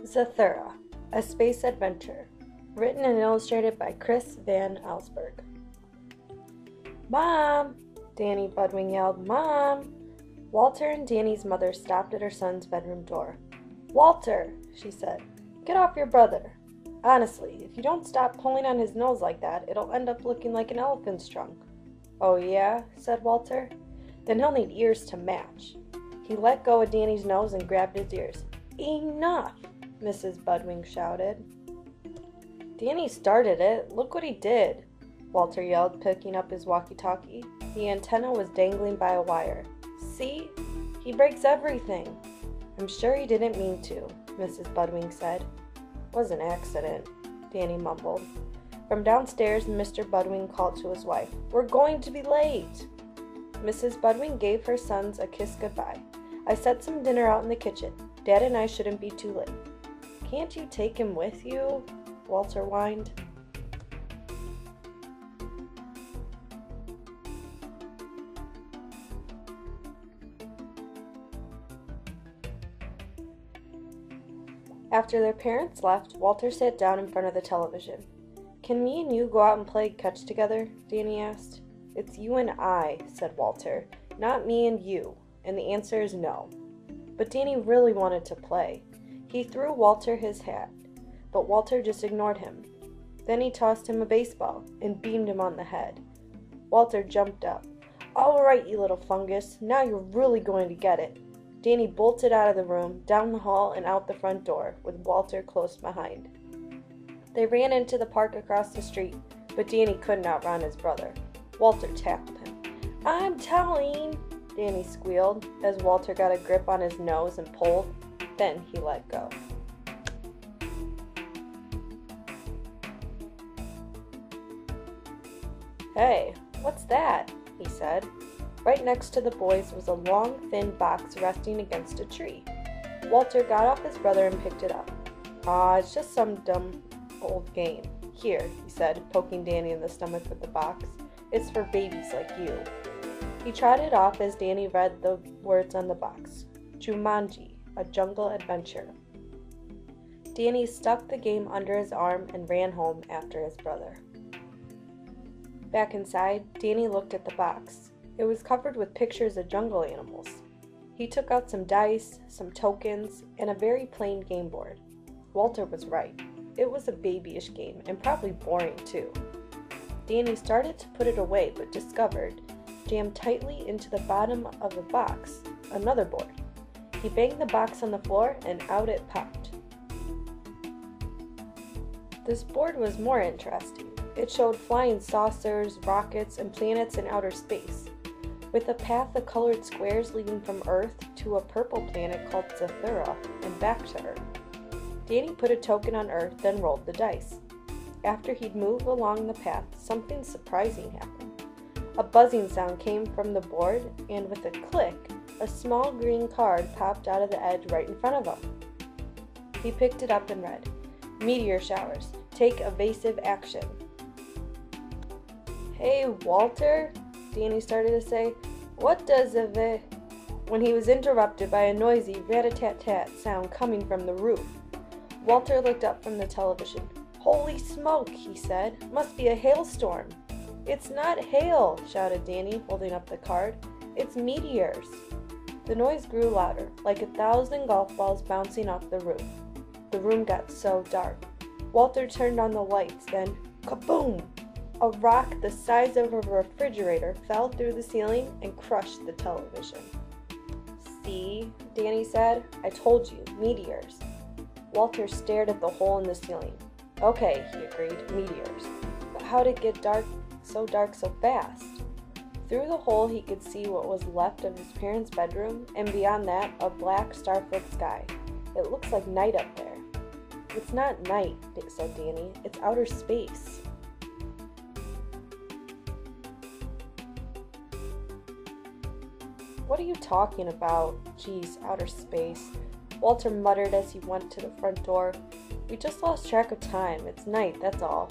Zathura, a space adventure. Written and illustrated by Chris Van Allsburg. "Mom!" Danny Budwing yelled. "Mom!" Walter and Danny's mother stopped at her son's bedroom door. "Walter," she said, "get off your brother. Honestly, if you don't stop pulling on his nose like that, it'll end up looking like an elephant's trunk." "Oh yeah?" said Walter. "Then he'll need ears to match." He let go of Danny's nose and grabbed his ears. "Enough!" Mrs. Budwing shouted. "Danny started it. Look what he did," Walter yelled, picking up his walkie-talkie. The antenna was dangling by a wire. "See? He breaks everything." "I'm sure he didn't mean to," Mrs. Budwing said. "Was an accident," Danny mumbled. From downstairs, Mr. Budwing called to his wife. "We're going to be late." Mrs. Budwing gave her sons a kiss goodbye. "I set some dinner out in the kitchen. Dad and I shouldn't be too late." "Can't you take him with you?" Walter whined. After their parents left, Walter sat down in front of the television. "Can me and you go out and play catch together?" Danny asked. "It's you and I," said Walter, "not me and you, and the answer is no." But Danny really wanted to play. He threw Walter his hat, but Walter just ignored him. Then he tossed him a baseball and beamed him on the head. Walter jumped up. "All right, you little fungus, now you're really going to get it." Danny bolted out of the room, down the hall, and out the front door, with Walter close behind. They ran into the park across the street, but Danny couldn't outrun his brother. Walter tackled him. "I'm telling," Danny squealed, as Walter got a grip on his nose and pulled. Then he let go. "Hey, what's that?" he said. Right next to the boys was a long, thin box resting against a tree. Walter got off his brother and picked it up. "Aw, it's just some dumb old game. Here," he said, poking Danny in the stomach with the box. "It's for babies like you." He trotted off as Danny read the words on the box. Jumanji, a jungle adventure. Danny stuck the game under his arm and ran home after his brother. Back inside, Danny looked at the box. It was covered with pictures of jungle animals. He took out some dice, some tokens, and a very plain game board. Walter was right. It was a babyish game, and probably boring too. Danny started to put it away, but discovered, jammed tightly into the bottom of the box, another board. He banged the box on the floor, and out it popped. This board was more interesting. It showed flying saucers, rockets, and planets in outer space, with a path of colored squares leading from Earth to a purple planet called Zathura and back to Earth. Danny put a token on Earth, then rolled the dice. After he'd moved along the path, something surprising happened. A buzzing sound came from the board, and with a click, a small green card popped out of the edge right in front of him. He picked it up and read, "Meteor showers. Take evasive action." "Hey, Walter," Danny started to say, "what does when he was interrupted by a noisy rat-a-tat-tat sound coming from the roof. Walter looked up from the television. "Holy smoke," he said. "Must be a hailstorm." "It's not hail," shouted Danny, holding up the card. "It's meteors." The noise grew louder, like 1,000 golf balls bouncing off the roof. The room got so dark. Walter turned on the lights, then kaboom! A rock the size of a refrigerator fell through the ceiling and crushed the television. "See," Danny said. "I told you, meteors." Walter stared at the hole in the ceiling. "Okay," he agreed, "meteors. But how'd it get dark so fast?" Through the hole he could see what was left of his parents' bedroom, and beyond that, a black starfilled sky. "It looks like night up there." "It's not night," said Danny. "It's outer space." "What are you talking about? Geez, outer space," Walter muttered as he went to the front door. "We just lost track of time. It's night, that's all."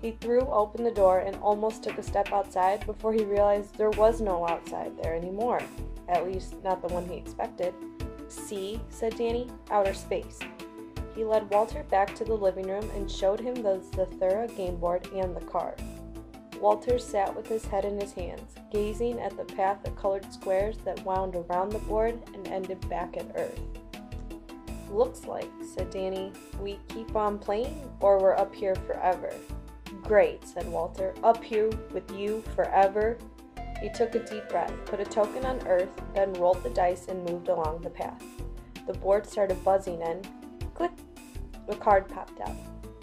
He threw open the door and almost took a step outside before he realized there was no outside there anymore. At least, not the one he expected. "See," said Danny, "outer space. He led Walter back to the living room and showed him the Zathura game board and the card. Walter sat with his head in his hands, gazing at the path of colored squares that wound around the board and ended back at Earth. "Looks like," said Danny, "we keep on playing, or we're up here forever." "Great," said Walter. "Up here with you forever." He took a deep breath, put a token on Earth, then rolled the dice and moved along the path. The board started buzzing and, click, the card popped out.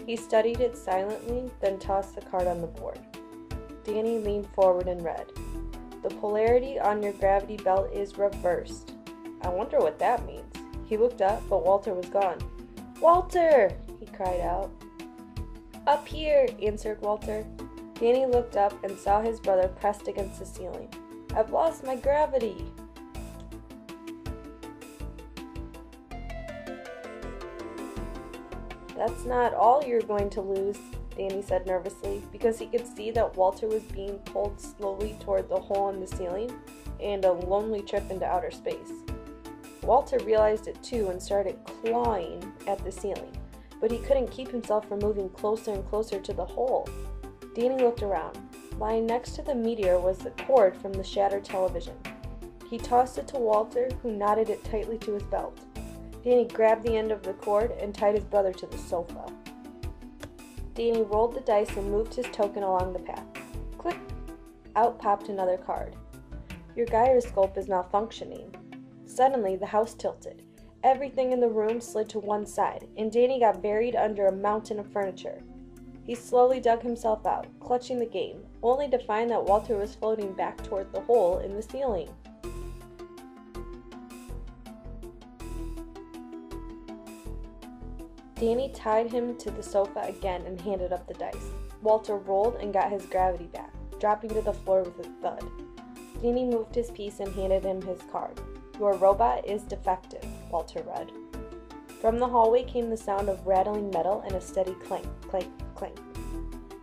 He studied it silently, then tossed the card on the board. Danny leaned forward and read, "The polarity on your gravity belt is reversed." "I wonder what that means." He looked up, but Walter was gone. "Walter!" he cried out. "Up here," answered Walter. Danny looked up and saw his brother pressed against the ceiling. "I've lost my gravity." "That's not all you're going to lose," Danny said nervously, because he could see that Walter was being pulled slowly toward the hole in the ceiling and a lonely trip into outer space. Walter realized it too and started clawing at the ceiling, but he couldn't keep himself from moving closer and closer to the hole. Danny looked around. Lying next to the meteor was the cord from the shattered television. He tossed it to Walter, who knotted it tightly to his belt. Danny grabbed the end of the cord and tied his brother to the sofa. Danny rolled the dice and moved his token along the path. Click! Out popped another card. "Your gyroscope is malfunctioning." Suddenly, the house tilted. Everything in the room slid to one side, and Danny got buried under a mountain of furniture. He slowly dug himself out, clutching the game, only to find that Walter was floating back toward the hole in the ceiling. Danny tied him to the sofa again and handed up the dice. Walter rolled and got his gravity back, dropping to the floor with a thud. Danny moved his piece and handed him his card. "Your robot is defective," Walter read. From the hallway came the sound of rattling metal and a steady clank, clank, clank.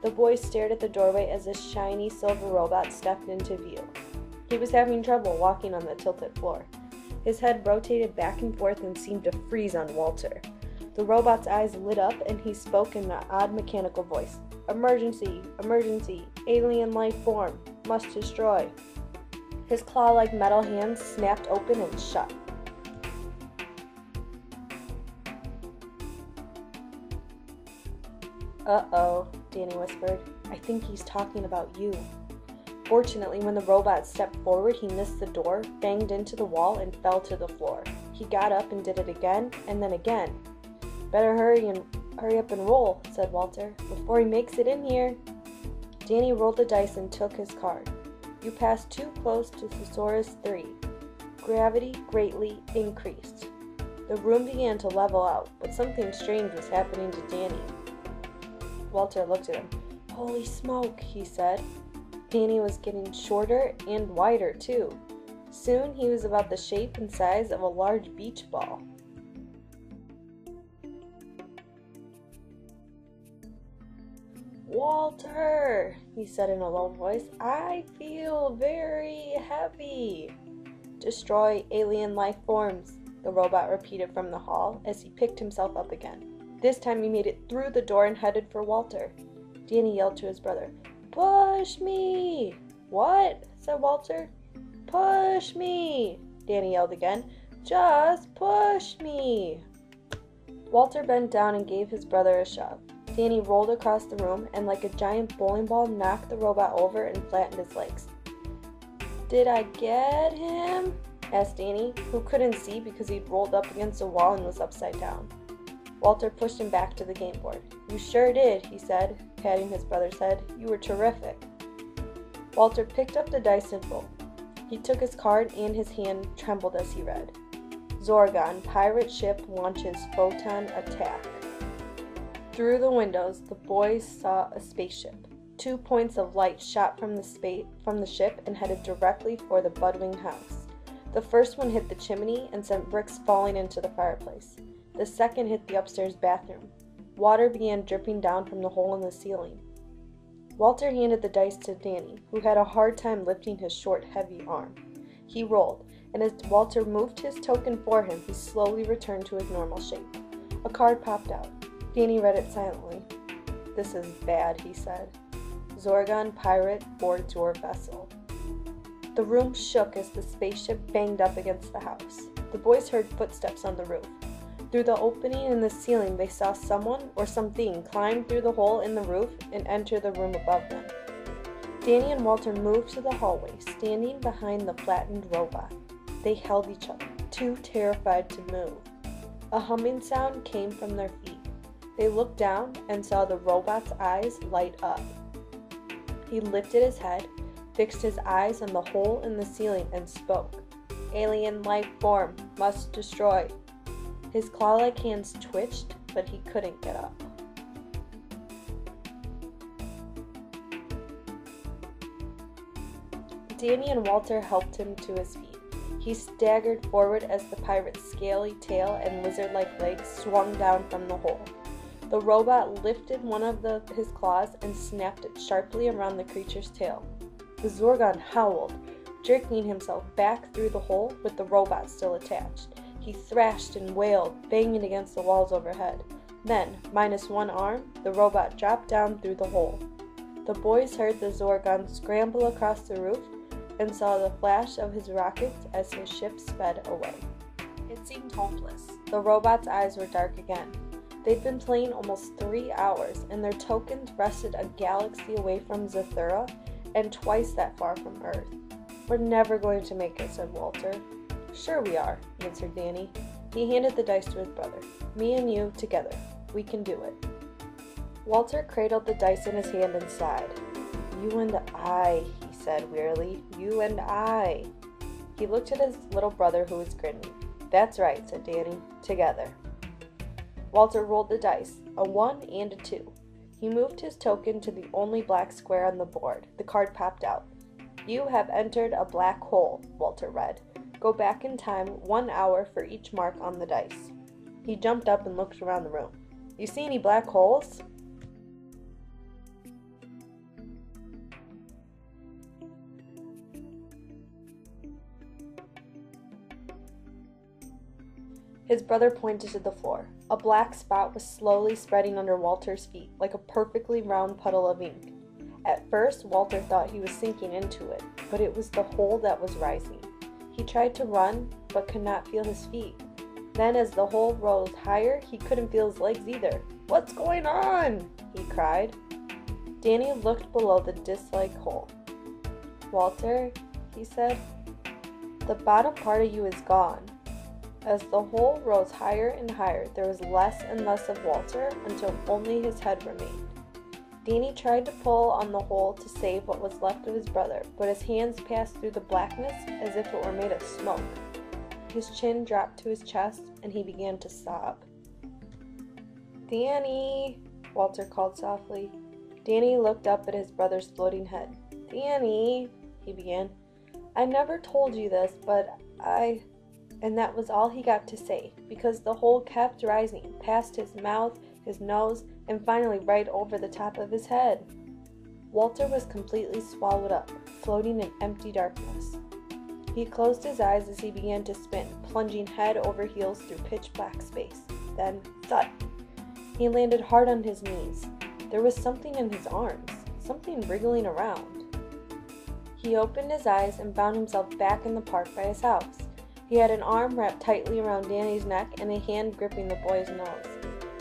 The boys stared at the doorway as a shiny silver robot stepped into view. He was having trouble walking on the tilted floor. His head rotated back and forth and seemed to freeze on Walter. The robot's eyes lit up and he spoke in an odd mechanical voice. "Emergency! Emergency! Alien life form! Must destroy!" His claw-like metal hands snapped open and shut. "Uh-oh," Danny whispered. "I think he's talking about you." Fortunately, when the robot stepped forward, he missed the door, banged into the wall, and fell to the floor. He got up and did it again, and then again. "Better hurry up and roll," said Walter, "before he makes it in here." Danny rolled the dice and took his card. "You passed too close to Thesaurus 3. Gravity greatly increased." The room began to level out, but something strange was happening to Danny. Walter looked at him. "Holy smoke," he said. Danny was getting shorter and wider, too. Soon he was about the shape and size of a large beach ball. "Walter," he said in a low voice, "I feel very heavy." "Destroy alien life forms," the robot repeated from the hall as he picked himself up again. This time he made it through the door and headed for Walter. Danny yelled to his brother, "Push me!" "What?" said Walter. "Push me!" Danny yelled again. "Just push me!" Walter bent down and gave his brother a shove. Danny rolled across the room and like a giant bowling ball knocked the robot over and flattened his legs. "Did I get him?" asked Danny, who couldn't see because he'd rolled up against a wall and was upside down. Walter pushed him back to the game board. "You sure did," he said, patting his brother's head. "You were terrific." Walter picked up the dice and rolled. He took his card and his hand trembled as he read. "Zorgon, pirate ship launches photon attack." Through the windows, the boys saw a spaceship. 2 points of light shot from the ship and headed directly for the Budwing house. The first one hit the chimney and sent bricks falling into the fireplace. The second hit the upstairs bathroom. Water began dripping down from the hole in the ceiling. Walter handed the dice to Danny, who had a hard time lifting his short, heavy arm. He rolled, and as Walter moved his token for him, he slowly returned to his normal shape. A card popped out. Danny read it silently. "This is bad," he said. "Zorgon pirate boards your vessel." The room shook as the spaceship banged up against the house. The boys heard footsteps on the roof. Through the opening in the ceiling, they saw someone or something climb through the hole in the roof and enter the room above them. Danny and Walter moved to the hallway, standing behind the flattened robot. They held each other, too terrified to move. A humming sound came from their feet. They looked down and saw the robot's eyes light up. He lifted his head, fixed his eyes on the hole in the ceiling, and spoke. "Alien life form, must destroy." His claw-like hands twitched, but he couldn't get up. Danny and Walter helped him to his feet. He staggered forward as the pirate's scaly tail and lizard-like legs swung down from the hole. The robot lifted one of his claws and snapped it sharply around the creature's tail. The Zorgon howled, jerking himself back through the hole with the robot still attached. He thrashed and wailed, banging against the walls overhead. Then, minus one arm, the robot dropped down through the hole. The boys heard the Zorgon scramble across the roof and saw the flash of his rockets as his ship sped away. It seemed hopeless. The robot's eyes were dark again. They'd been playing almost 3 hours, and their tokens rested a galaxy away from Zathura and twice that far from Earth. "We're never going to make it," said Walter. "Sure we are," answered Danny. He handed the dice to his brother. "Me and you, together. We can do it." Walter cradled the dice in his hand and sighed. "You and I," he said wearily. "You and I." He looked at his little brother, who was grinning. "That's right," said Danny. "Together." Walter rolled the dice, a 1 and a 2. He moved his token to the only black square on the board. The card popped out. "You have entered a black hole," Walter read. "Go back in time 1 hour for each mark on the dice." He jumped up and looked around the room. "You see any black holes?" His brother pointed to the floor. A black spot was slowly spreading under Walter's feet, like a perfectly round puddle of ink. At first, Walter thought he was sinking into it, but it was the hole that was rising. He tried to run, but could not feel his feet. Then, as the hole rose higher, he couldn't feel his legs either. "What's going on?" he cried. Danny looked below the disc-like hole. "Walter," he said, "the bottom part of you is gone." As the hole rose higher and higher, there was less and less of Walter until only his head remained. Danny tried to pull on the hole to save what was left of his brother, but his hands passed through the blackness as if it were made of smoke. His chin dropped to his chest, and he began to sob. "Danny," Walter called softly. Danny looked up at his brother's floating head. "Danny," he began, "I never told you this, but I..." And that was all he got to say, because the hole kept rising, past his mouth, his nose, and finally right over the top of his head. Walter was completely swallowed up, floating in empty darkness. He closed his eyes as he began to spin, plunging head over heels through pitch-black space. Then, thud! He landed hard on his knees. There was something in his arms, something wriggling around. He opened his eyes and found himself back in the park by his house. He had an arm wrapped tightly around Danny's neck and a hand gripping the boy's nose.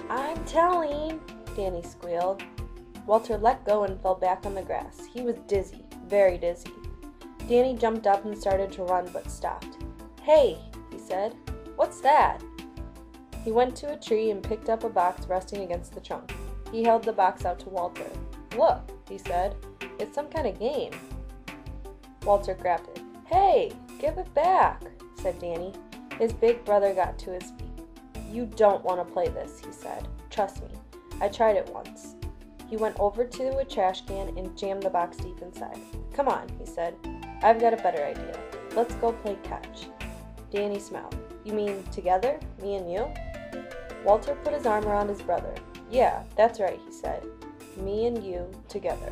"I'm telling," Danny squealed. Walter let go and fell back on the grass. He was dizzy, very dizzy. Danny jumped up and started to run, but stopped. "Hey," he said, "what's that?" He went to a tree and picked up a box resting against the trunk. He held the box out to Walter. "Look," he said, "it's some kind of game." Walter grabbed it. "Hey, give it back," said Danny. His big brother got to his feet. "You don't want to play this," he said. "Trust me. I tried it once." He went over to a trash can and jammed the box deep inside. "Come on," he said. "I've got a better idea. Let's go play catch." Danny smiled. "You mean together? Me and you?" Walter put his arm around his brother. "Yeah, that's right," he said. "Me and you together."